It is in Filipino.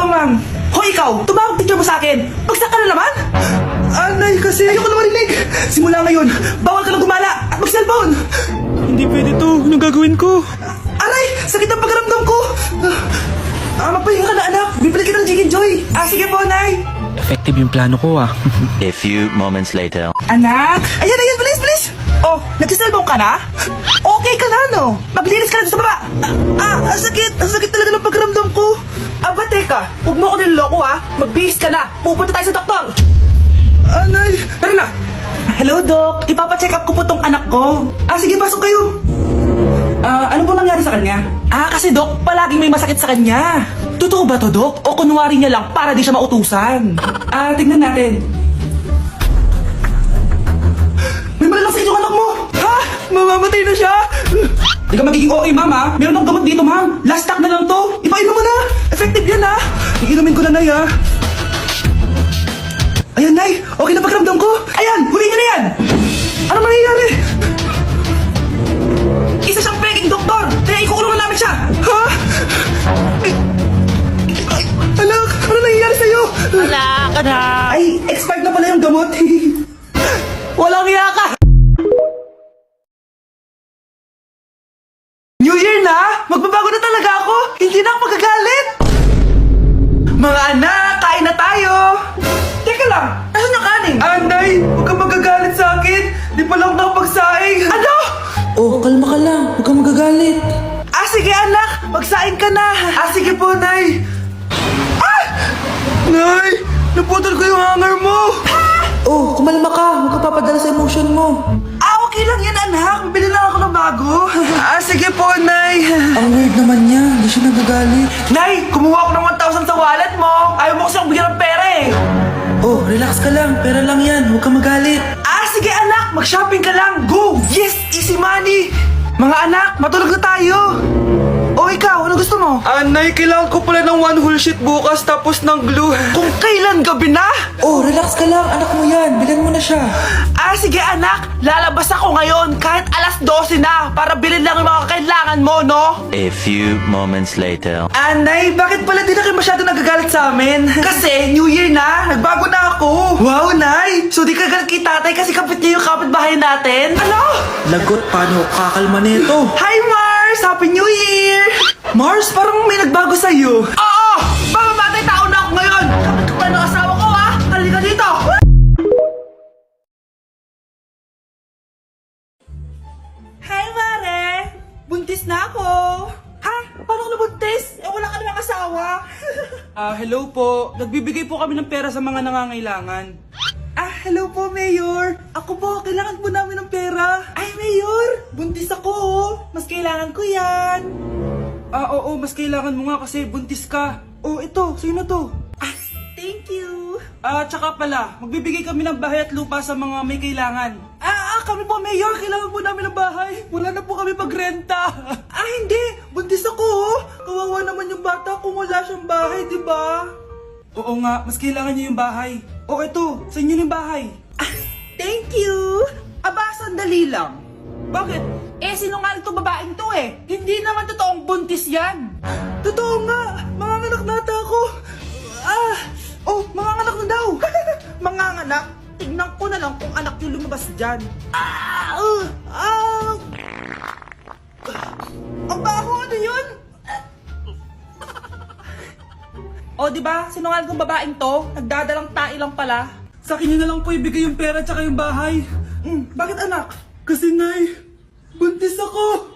lang, ma'am. Hoy, ikaw! Tumawag teacher mo sa akin! Bagsak ka na naman! Nay, kasi ayoko na marinig! Simula ngayon, bawal ka lang gumala at mag-cellphone! Hindi pwede to. Anong gagawin ko? Aray! Sakit ang pagkaramdam ko! Magpahinga ka na, anak! Bibili kita ng Chicken Joy! Sige po, Nay! Effective yung plano ko ah. A few moments later. Anak! Ayan, bilis, bilis! Oh, nagsiselbong ka na? Okay ka na, no? Maglinis ka na sa baba! Ang sakit! Ang sakit talaga ng pagkaramdam ko! Aba, teka! Huwag mo ako niloloko, ha? Magbihis ka na! Pupunta tayo sa doktor! Anay! Tara na! Hello, Doc! Ipapacheck up ko po tong anak ko! Sige, pasok kayo! Ano po nangyari sa kanya? Kasi Doc, palaging may masakit sa kanya. Totoo ba to, Doc? O kunwari niya lang para di siya mautusan? Tignan natin. May malalasakit yung anak mo! Ha? Mamamatay na siya? Di ka magiging okay, ma'am, ha? Meron ng gamot dito, ma'am. Last stock na lang to. Ipainom mo na. Effective yan, ha? Iinumin ko na, Nay, ha? Ayan, Nay. Okay na pakiramdam ko. Ayan, huli niya na yan. Ano mangyayari? Isa siyang peking doktor. Kaya ikukulungan namin siya. Ha? Anak, ano nangyayari sa'yo? Anak! Ay, expired na pala yung gamot. Walang hiya ka! New Year na! Magbabago na talaga ako! Hindi na ako magagalit! Mga anak, kain na tayo! Teka lang, asan yung kanin? Nay, huwag kang magagalit sa akin! Di pa lang nakapagsaing! Ano? Oh, kalma ka lang. Huwag kang magagalit. Sige anak, magsaing ka na! Sige po, Nay! Nay! Naputol ko yung hanger mo! Oh, kumalma ka. Huwag ka papadala sa emotion mo. Okay lang yan, anak. Bibili lang ako ng bago. Sige po, Nay. Ang weird naman niya. Hindi siya nagagalit. Nay, kumuha ako ng 1,000 sa wallet mo. Ayaw mo kasi bigyan ng pera eh. Oh, relax ka lang. Pera lang yan. Huwag kang magalit. Sige anak, mag-shopping ka lang. Go! Yes, easy money. Mga anak, matulog na tayo. Ikaw, ano gusto mo? Nay, kailangan ko pala ng one whole sheet bukas tapos ng glue. Kung kailan gabi na? Oh, relax ka lang. Anak mo yan. Bilan mo na siya. Sige anak, lalabas ako ngayon kahit alas 12 na para bilhin lang yung mga kailangan mo, no? A few moments later. Nay, bakit pala di na kayo masyado nagagalit sa amin? Kasi New Year na, nagbago na ako. Wow, Nay! So di ka galit kay tatay kasi kapit niya yung kapitbahay natin? Ano? Lagot, paano kakalma nito? Hi, Mars! Happy New Year! Mars, parang may nagbago sa'yo. Oo! Mamamatay tao na ako ngayon! Kapit ka ng asawa ko, ha? Halika dito! Hi, Mare! Buntis na ako! Ha? Paano ka nabuntis? Wala ka namang asawa! Hello po. Nagbibigay po kami ng pera sa mga nangangailangan. Hello po, Mayor! Ako po, kailangan po namin ng pera! Ay, Mayor! Buntis ako, oh! Mas kailangan ko yan! Oo, mas kailangan mo nga kasi buntis ka. Ito, sa'yo na to. Thank you! Tsaka pala, magbibigay kami ng bahay at lupa sa mga may kailangan. Kami po, Mayor! Kailangan po namin ng bahay! Wala na po kami magrenta. Hindi! Buntis ako, oh! Kawawa naman yung bata kung wala siyang bahay, di ba? Oo nga, mas kailangan niyo yung bahay. Ito, sa inyo yung bahay. Thank you! Sandali lang. Bakit? Sinungaling tong babaeng to eh. Hindi naman totoong buntis yan. Totoo nga. Manganganak na ata ako. Manganganak na daw. Manganganak? Tignan ko na lang kung anak yung lumabas dyan. Ang baho, ano yun? Di ba? Sinungaling tong babaeng to. Nagdadalang tae lang pala. Sa akin nyo na lang po ibigay yung pera tsaka yung bahay. Bakit anak? Kasi Nay, buntis ako.